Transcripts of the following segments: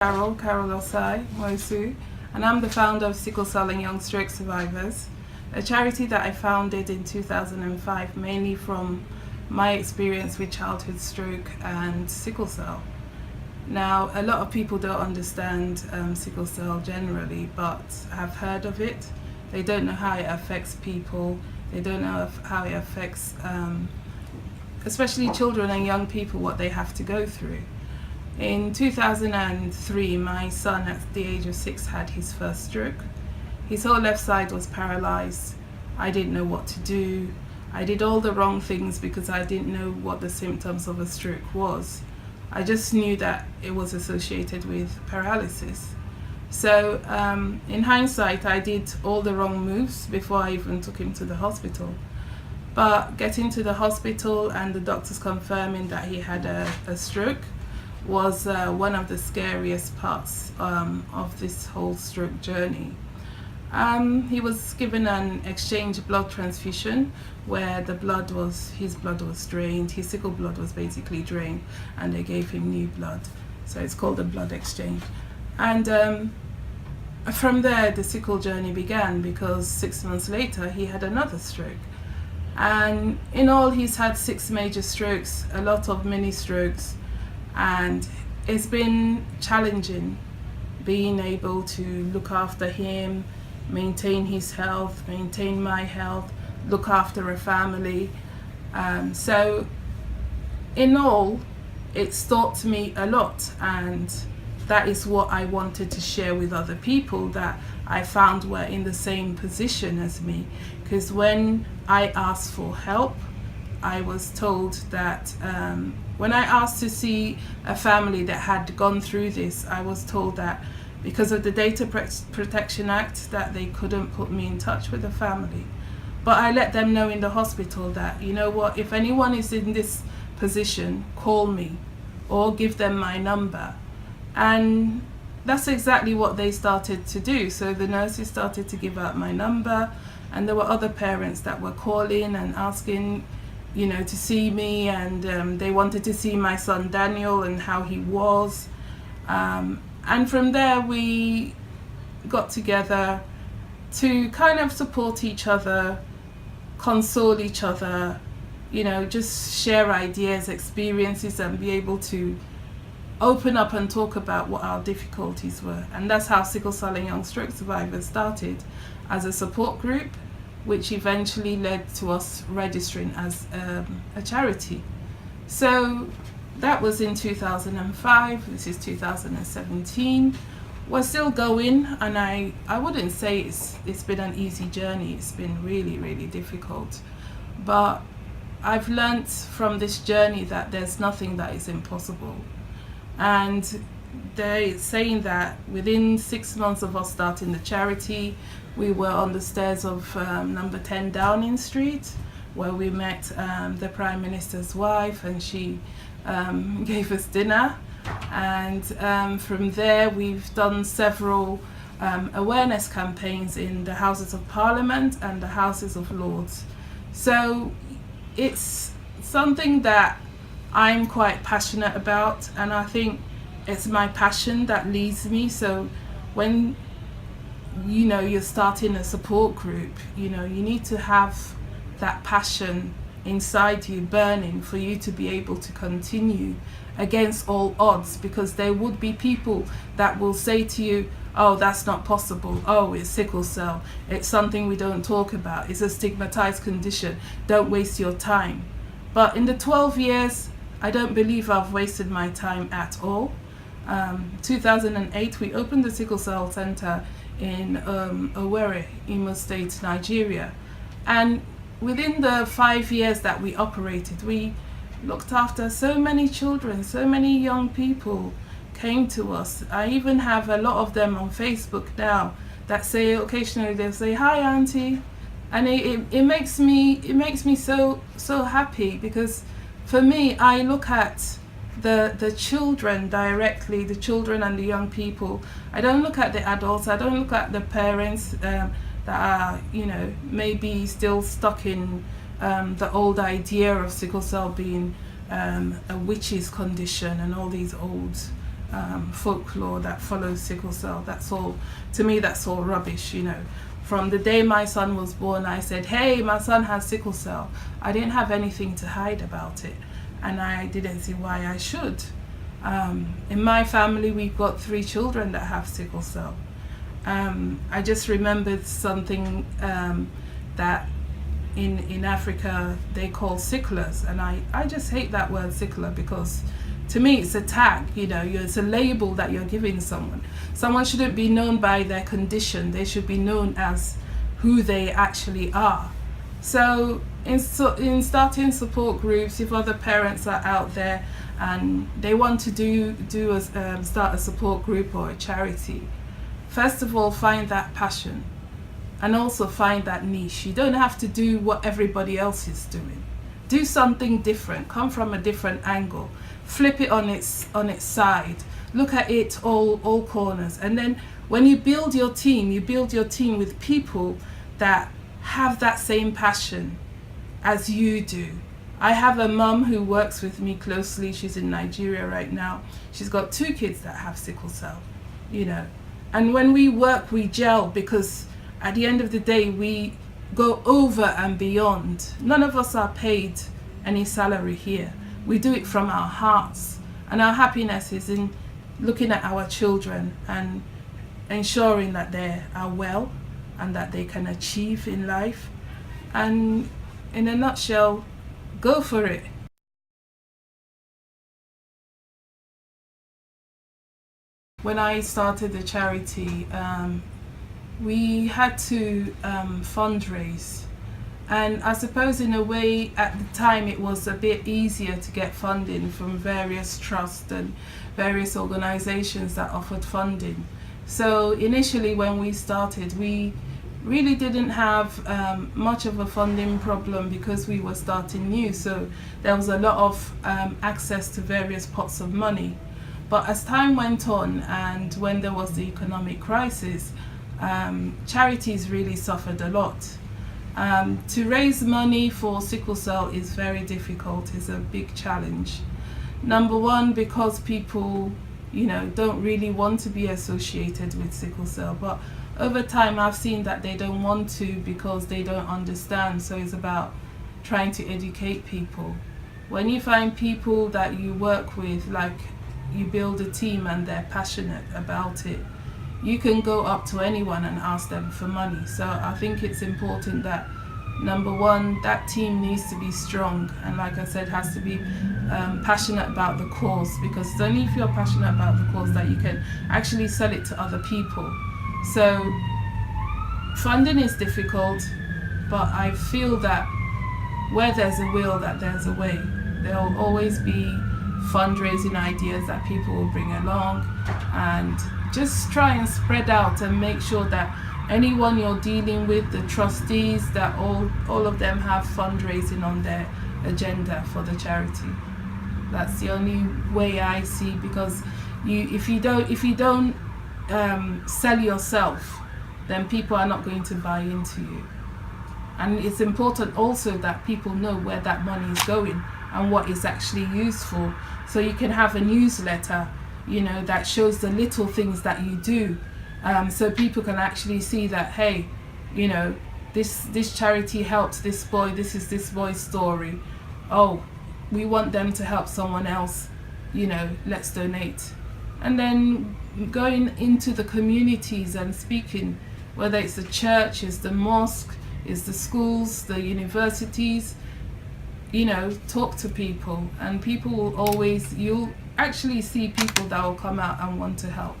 Carol Ossai-Nwosu, and I'm the founder of Sickle Cell and Young Stroke Survivors, a charity that I founded in 2005 mainly from my experience with childhood stroke and sickle cell. Now, a lot of people don't understand sickle cell generally, but have heard of it. They don't know how it affects people. They don't know how it affects especially children and young people, what they have to go through. In 2003, my son at the age of 6 had his first stroke. His whole left side was paralyzed. I didn't know what to do. I did all the wrong things because I didn't know what the symptoms of a stroke was. I just knew that it was associated with paralysis. So in hindsight, I did all the wrong moves before I even took him to the hospital. But getting to the hospital and the doctors confirming that he had a stroke was one of the scariest parts of this whole stroke journey. He was given an exchange blood transfusion where his blood was drained, his sickle blood was basically drained, and they gave him new blood. So it's called a blood exchange. And from there, the sickle journey began, because 6 months later, he had another stroke. And in all, he's had 6 major strokes, a lot of mini strokes, and it's been challenging being able to look after him, maintain his health, maintain my health, look after a family. So in all, it's taught me a lot, and that is what I wanted to share with other people that I found were in the same position as me. Because when I asked for help, I was told that when I asked to see a family that had gone through this, I was told that because of the Data Protection Act that they couldn't put me in touch with the family. But I let them know in the hospital that, you know what, if anyone is in this position, call me or give them my number. And that's exactly what they started to do. So the nurses started to give out my number, and there were other parents that were calling and asking, you know, to see me, and they wanted to see my son Daniel and how he was. And from there we got together to kind of support each other, console each other, you know, just share ideas, experiences, and be able to open up and talk about what our difficulties were. And that's how Sickle Cell and Young Stroke Survivors started, as a support group, which eventually led to us registering as a charity. So that was in 2005, this is 2017. We're still going, and I wouldn't say it's been an easy journey. It's been really, really difficult. But I've learnt from this journey that there's nothing that is impossible. And they're saying that within 6 months of us starting the charity, we were on the stairs of number 10 Downing Street, where we met the Prime Minister's wife, and she gave us dinner. And from there, we've done several awareness campaigns in the Houses of Parliament and the Houses of Lords. So it's something that I'm quite passionate about, and I think it's my passion that leads me. So when you're starting a support group, you need to have that passion inside you burning for you to be able to continue against all odds, because there would be people that will say to you, oh, that's not possible, oh, it's sickle cell, it's something we don't talk about, it's a stigmatized condition, don't waste your time. But in the 12 years, I don't believe I've wasted my time at all. 2008, we opened the Sickle Cell Center in Owerri, Imo State, Nigeria. And within the 5 years that we operated, we looked after so many children, so many young people came to us. I even have a lot of them on Facebook now that say, occasionally they'll say, hi auntie. And it makes me so happy, because for me, I look at the children directly, the children and the young people. I don't look at the adults, I don't look at the parents that are, maybe still stuck in the old idea of sickle cell being a witch's condition and all these old folklore that follows sickle cell. That's all, to me, that's all rubbish, you know. From the day my son was born, I said, hey, my son has sickle cell. I didn't have anything to hide about it, and I didn't see why I should. In my family, we've got 3 children that have sickle cell. I just remembered something that in Africa they call sicklers, and I just hate that word sickler, because to me it's a tag, you know, it's a label that you're giving someone. Someone shouldn't be known by their condition, they should be known as who they actually are. So in starting support groups, if other parents are out there and they want to start a support group or a charity, first of all, find that passion and also find that niche. You don't have to do what everybody else is doing. Do something different, come from a different angle, flip it on its side, look at it all corners. And then when you build your team with people that have that same passion as you do. I have a mum who works with me closely. She's in Nigeria right now. She's got 2 kids that have sickle cell, you know. And when we work, we gel, because at the end of the day, we go over and beyond. None of us are paid any salary here. We do it from our hearts. And our happiness is in looking at our children and ensuring that they are well and that they can achieve in life. And in a nutshell, go for it. When I started the charity, we had to fundraise. And I suppose in a way at the time it was a bit easier to get funding from various trusts and various organizations that offered funding. So initially when we started, we really didn't have much of a funding problem because we were starting new. So there was a lot of access to various pots of money. But as time went on and when there was the economic crisis, charities really suffered a lot. To raise money for sickle cell is very difficult, it's a big challenge. Number one, because people, you know, don't really want to be associated with sickle cell, but over time I've seen that they don't want to because they don't understand, so it's about trying to educate people. When you find people that you work with, like you build a team and they're passionate about it, you can go up to anyone and ask them for money. So I think it's important that, number one, that team needs to be strong, and like I said, has to be passionate about the cause, because it's only if you're passionate about the cause that you can actually sell it to other people. So funding is difficult, but I feel that where there's a will, that there's a way. There will always be fundraising ideas that people will bring along, and just try and spread out and make sure that anyone you're dealing with, the trustees, that all of them have fundraising on their agenda for the charity. That's the only way I see, because if you don't sell yourself, then people are not going to buy into you. And it's important also that people know where that money is going and what it's actually used for. So you can have a newsletter, you know, that shows the little things that you do, so people can actually see that, hey, you know, this charity helped this boy, this is this boy's story. Oh, we want them to help someone else, you know, let's donate. And then going into the communities and speaking, whether it's the church, it's the mosque, it's the schools, the universities, you know, talk to people, and people will always, you'll actually see people that will come out and want to help.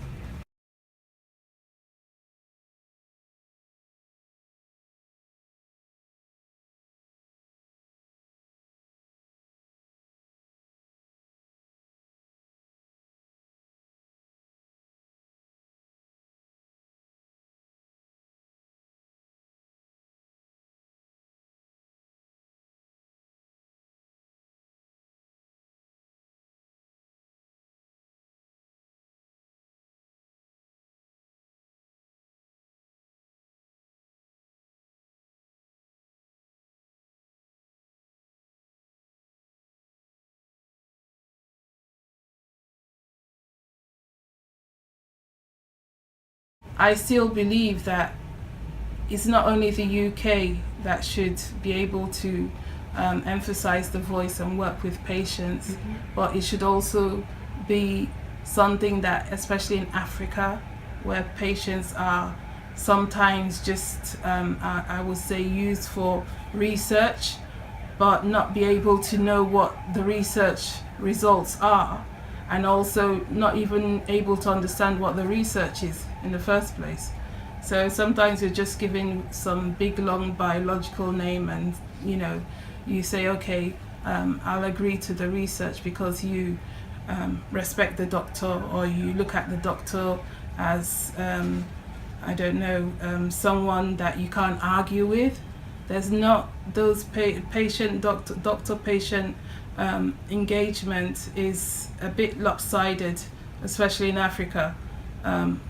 I still believe that it's not only the UK that should be able to emphasize the voice and work with patients, but it should also be something that, especially in Africa, where patients are sometimes just, I would say, used for research, but not be able to know what the research results are, and also not even able to understand what the research is in the first place. So sometimes you're just given some big long biological name, and you say, okay, I'll agree to the research because you respect the doctor, or you look at the doctor as I don't know, someone that you can't argue with. There's not those patient doctor patient engagement is a bit lopsided, especially in Africa,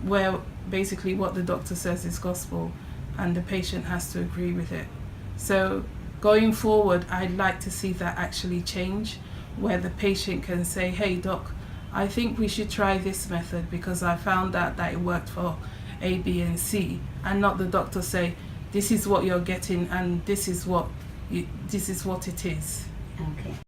where basically what the doctor says is gospel and the patient has to agree with it. So going forward, I'd like to see that actually change, where the patient can say, hey doc, I think we should try this method because I found out that it worked for A, B and C, and not the doctor say, this is what you're getting and this is what it is. Okay.